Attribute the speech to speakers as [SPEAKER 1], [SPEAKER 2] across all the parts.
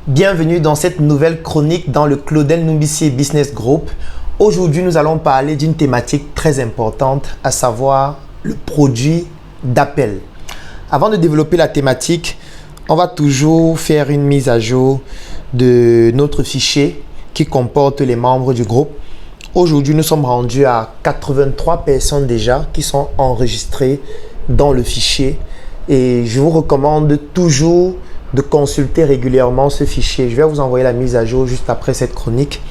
[SPEAKER 1] Bienvenue dans cette nouvelle chronique dans le Claudel Numbissier Business Group. Aujourd'hui, nous allons parler d'une thématique très importante, à savoir le produit d'appel. Avant de développer la thématique, on va toujours faire une mise à jour de notre fichier qui comporte les membres du groupe. Aujourd'hui, nous sommes rendus à 83 personnes déjà qui sont enregistrées dans le fichier et je vous recommande toujours de consulter régulièrement ce fichier. Je vais vous envoyer la mise à jour juste après cette chronique.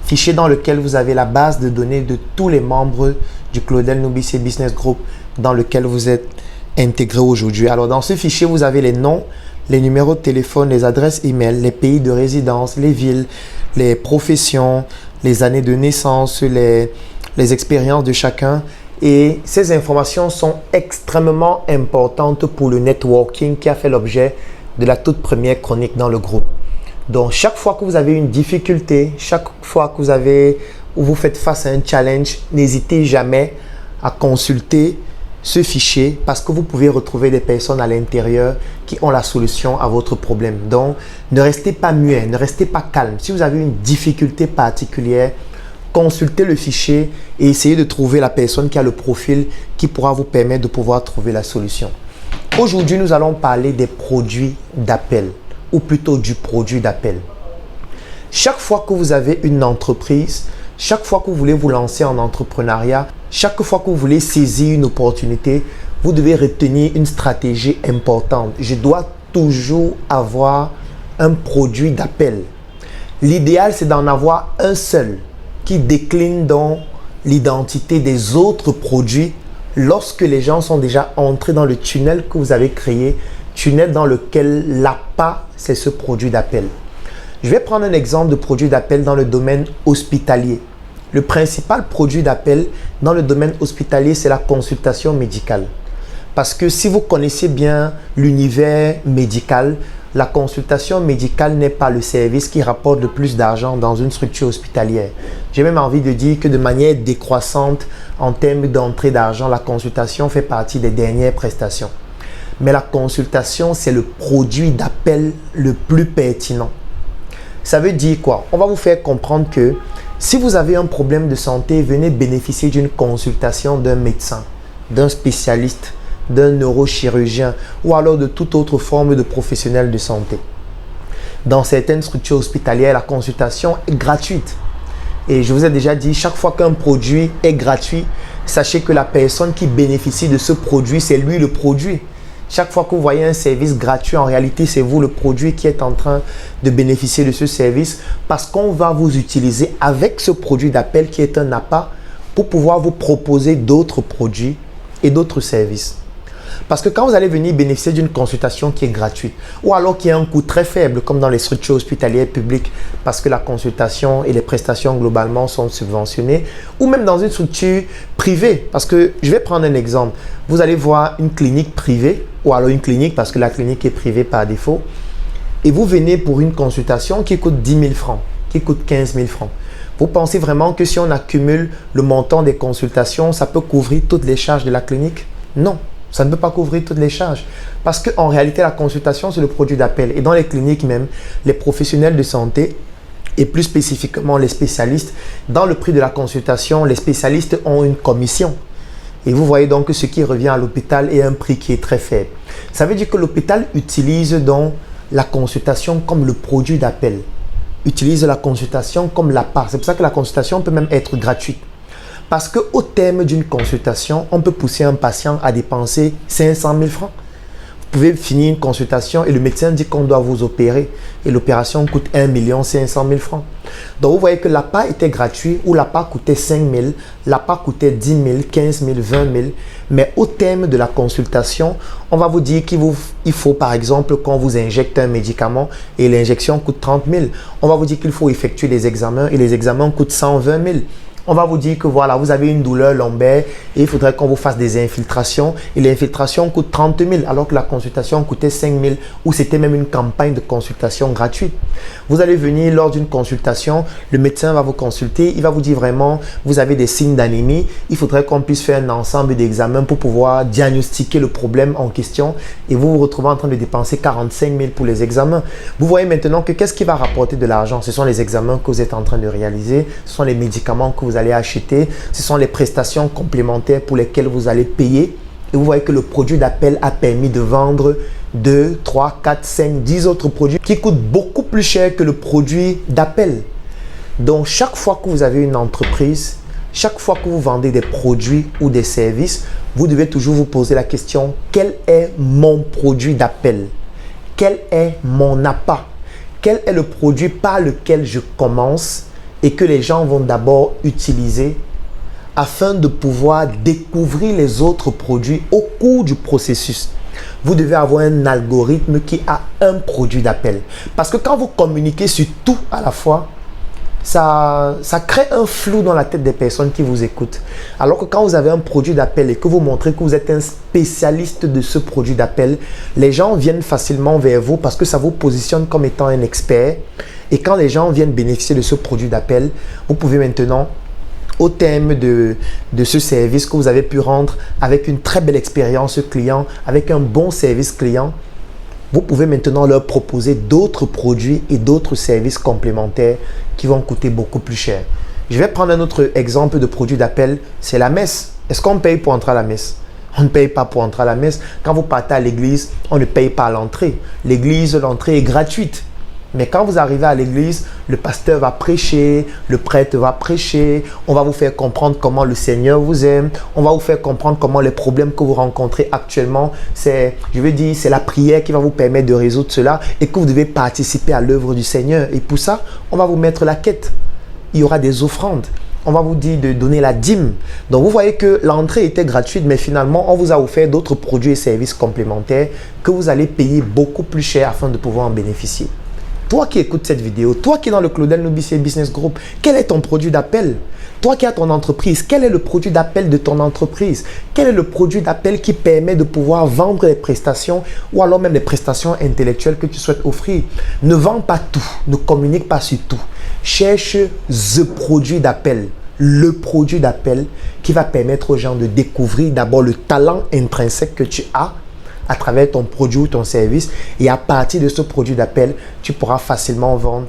[SPEAKER 1] Fichier dans lequel vous avez la base de données de tous les membres du Claudel Numbissier Business Group dans lequel vous êtes intégré aujourd'hui. Alors dans ce fichier, vous avez les noms, les numéros de téléphone, les adresses email, les pays de résidence, les villes, les professions, les années de naissance, les expériences de chacun. Et ces informations sont extrêmement importantes pour le networking qui a fait l'objet de la toute première chronique dans le groupe. Donc, chaque fois que vous avez une difficulté, chaque fois que vous faites face à un challenge, n'hésitez jamais à consulter ce fichier parce que vous pouvez retrouver des personnes à l'intérieur qui ont la solution à votre problème. Donc, ne restez pas muet, ne restez pas calme. Si vous avez une difficulté particulière, consultez le fichier et essayez de trouver la personne qui a le profil qui pourra vous permettre de pouvoir trouver la solution. Aujourd'hui, nous allons parler des produits d'appel ou plutôt du produit d'appel. Chaque fois que vous avez une entreprise, chaque fois que vous voulez vous lancer en entrepreneuriat, chaque fois que vous voulez saisir une opportunité, vous devez retenir une stratégie importante. Je dois toujours avoir un produit d'appel. L'idéal, c'est d'en avoir un seul qui décline dans l'identité des autres produits lorsque les gens sont déjà entrés dans le tunnel que vous avez créé, tunnel dans lequel l'appât, c'est ce produit d'appel. Je vais prendre un exemple de produit d'appel dans le domaine hospitalier. Le principal produit d'appel dans le domaine hospitalier, c'est la consultation médicale. Parce que si vous connaissez bien l'univers médical, la consultation médicale n'est pas le service qui rapporte le plus d'argent dans une structure hospitalière. J'ai même envie de dire que de manière décroissante, en termes d'entrée d'argent, la consultation fait partie des dernières prestations. Mais la consultation, c'est le produit d'appel le plus pertinent. Ça veut dire quoi? On va vous faire comprendre que si vous avez un problème de santé, venez bénéficier d'une consultation d'un médecin, d'un spécialiste, d'un neurochirurgien ou alors de toute autre forme de professionnel de santé. Dans certaines structures hospitalières, la consultation est gratuite. Et je vous ai déjà dit, chaque fois qu'un produit est gratuit, sachez que la personne qui bénéficie de ce produit, c'est lui le produit. Chaque fois que vous voyez un service gratuit, en réalité, c'est vous le produit qui êtes en train de bénéficier de ce service parce qu'on va vous utiliser avec ce produit d'appel qui est un appât pour pouvoir vous proposer d'autres produits et d'autres services. Parce que quand vous allez venir bénéficier d'une consultation qui est gratuite ou alors qui a un coût très faible comme dans les structures hospitalières publiques parce que la consultation et les prestations globalement sont subventionnées ou même dans une structure privée parce que je vais prendre un exemple. Vous allez voir une clinique privée ou alors une clinique parce que la clinique est privée par défaut et vous venez pour une consultation qui coûte 10 000 francs, qui coûte 15 000 francs. Vous pensez vraiment que si on accumule le montant des consultations, ça peut couvrir toutes les charges de la clinique? Non. Ça ne peut pas couvrir toutes les charges. Parce qu'en réalité, la consultation, c'est le produit d'appel. Et dans les cliniques même, les professionnels de santé, et plus spécifiquement les spécialistes, dans le prix de la consultation, les spécialistes ont une commission. Et vous voyez donc que ce qui revient à l'hôpital est un prix qui est très faible. Ça veut dire que l'hôpital utilise donc la consultation comme le produit d'appel. Utilise la consultation comme l'appât. C'est pour ça que la consultation peut même être gratuite. Parce qu'au terme d'une consultation, on peut pousser un patient à dépenser 500 000 francs. Vous pouvez finir une consultation et le médecin dit qu'on doit vous opérer et l'opération coûte 1 500 000 francs. Donc vous voyez que l'appât était gratuit ou l'appât coûtait 5 000, l'appât coûtait 10 000, 15 000, 20 000. Mais au terme de la consultation, on va vous dire qu'il faut par exemple qu'on vous injecte un médicament et l'injection coûte 30 000. On va vous dire qu'il faut effectuer des examens et les examens coûtent 120 000. On va vous dire que voilà, vous avez une douleur lombaire et il faudrait qu'on vous fasse des infiltrations. Et l'infiltration coûte 30 000 alors que la consultation coûtait 5 000 ou c'était même une campagne de consultation gratuite. Vous allez venir lors d'une consultation, le médecin va vous consulter, il va vous dire vraiment, vous avez des signes d'anémie. Il faudrait qu'on puisse faire un ensemble d'examens pour pouvoir diagnostiquer le problème en question et vous vous retrouvez en train de dépenser 45 000 pour les examens. Vous voyez maintenant que qu'est-ce qui va rapporter de l'argent? Ce sont les examens que vous êtes en train de réaliser, ce sont les médicaments que vous allez acheter, ce sont les prestations complémentaires pour lesquelles vous allez payer. Et vous voyez que le produit d'appel a permis de vendre 2, 3, 4, 5, 10 autres produits qui coûtent beaucoup plus cher que le produit d'appel. Donc, chaque fois que vous avez une entreprise, chaque fois que vous vendez des produits ou des services, vous devez toujours vous poser la question, quel est mon produit d'appel? Quel est mon appât? Quel est le produit par lequel je commence et que les gens vont d'abord utiliser afin de pouvoir découvrir les autres produits au cours du processus? Vous devez avoir un algorithme qui a un produit d'appel. Parce que quand vous communiquez sur tout à la fois, ça crée un flou dans la tête des personnes qui vous écoutent. Alors que quand vous avez un produit d'appel et que vous montrez que vous êtes un spécialiste de ce produit d'appel, les gens viennent facilement vers vous parce que ça vous positionne comme étant un expert. Et quand les gens viennent bénéficier de ce produit d'appel, vous pouvez maintenant, au terme de ce service que vous avez pu rendre avec une très belle expérience client, avec un bon service client, vous pouvez maintenant leur proposer d'autres produits et d'autres services complémentaires qui vont coûter beaucoup plus cher. Je vais prendre un autre exemple de produit d'appel, c'est la messe. Est-ce qu'on paye pour entrer à la messe? On ne paye pas pour entrer à la messe. Quand vous partez à l'église, on ne paye pas à l'entrée. L'église, l'entrée est gratuite. Mais quand vous arrivez à l'église, le pasteur va prêcher, le prêtre va prêcher, on va vous faire comprendre comment le Seigneur vous aime, on va vous faire comprendre comment les problèmes que vous rencontrez actuellement, c'est la prière qui va vous permettre de résoudre cela et que vous devez participer à l'œuvre du Seigneur. Et pour ça, on va vous mettre la quête. Il y aura des offrandes. On va vous dire de donner la dîme. Donc, vous voyez que l'entrée était gratuite, mais finalement, on vous a offert d'autres produits et services complémentaires que vous allez payer beaucoup plus cher afin de pouvoir en bénéficier. Toi qui écoutes cette vidéo, toi qui es dans le Claudel Noubissier Business Group, quel est ton produit d'appel? Toi qui as ton entreprise, quel est le produit d'appel de ton entreprise? Quel est le produit d'appel qui permet de pouvoir vendre les prestations ou alors même les prestations intellectuelles que tu souhaites offrir? Ne vends pas tout, ne communique pas sur tout. Cherche le produit d'appel qui va permettre aux gens de découvrir d'abord le talent intrinsèque que tu as à travers ton produit ou ton service, et à partir de ce produit d'appel, tu pourras facilement vendre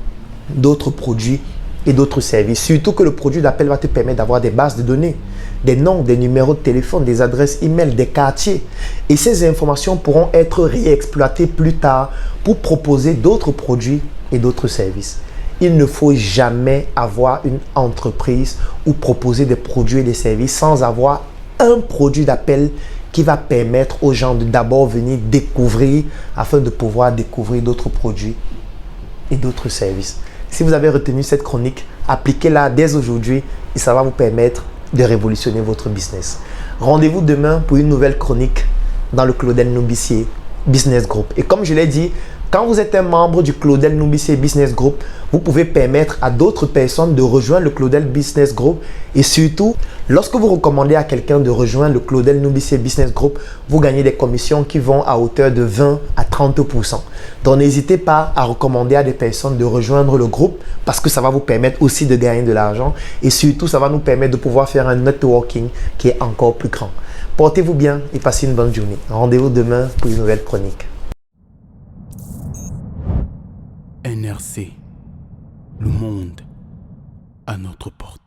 [SPEAKER 1] d'autres produits et d'autres services. Surtout que le produit d'appel va te permettre d'avoir des bases de données, des noms, des numéros de téléphone, des adresses email, des quartiers. Et ces informations pourront être réexploitées plus tard pour proposer d'autres produits et d'autres services. Il ne faut jamais avoir une entreprise ou proposer des produits et des services sans avoir un produit d'appel qui va permettre aux gens de d'abord venir découvrir afin de pouvoir découvrir d'autres produits et d'autres services. Si vous avez retenu cette chronique, appliquez-la dès aujourd'hui et ça va vous permettre de révolutionner votre business. Rendez-vous demain pour une nouvelle chronique dans le Claudel Noubissier Business Group. Et comme je l'ai dit, quand vous êtes un membre du Claudel Noubissier Business Group, vous pouvez permettre à d'autres personnes de rejoindre le Claudel Business Group. Et surtout, lorsque vous recommandez à quelqu'un de rejoindre le Claudel Noubissier Business Group, vous gagnez des commissions qui vont à hauteur de 20 à 30%. Donc, n'hésitez pas à recommander à des personnes de rejoindre le groupe parce que ça va vous permettre aussi de gagner de l'argent. Et surtout, ça va nous permettre de pouvoir faire un networking qui est encore plus grand. Portez-vous bien et passez une bonne journée. Rendez-vous demain pour une nouvelle chronique.
[SPEAKER 2] NRC, le monde à notre portée.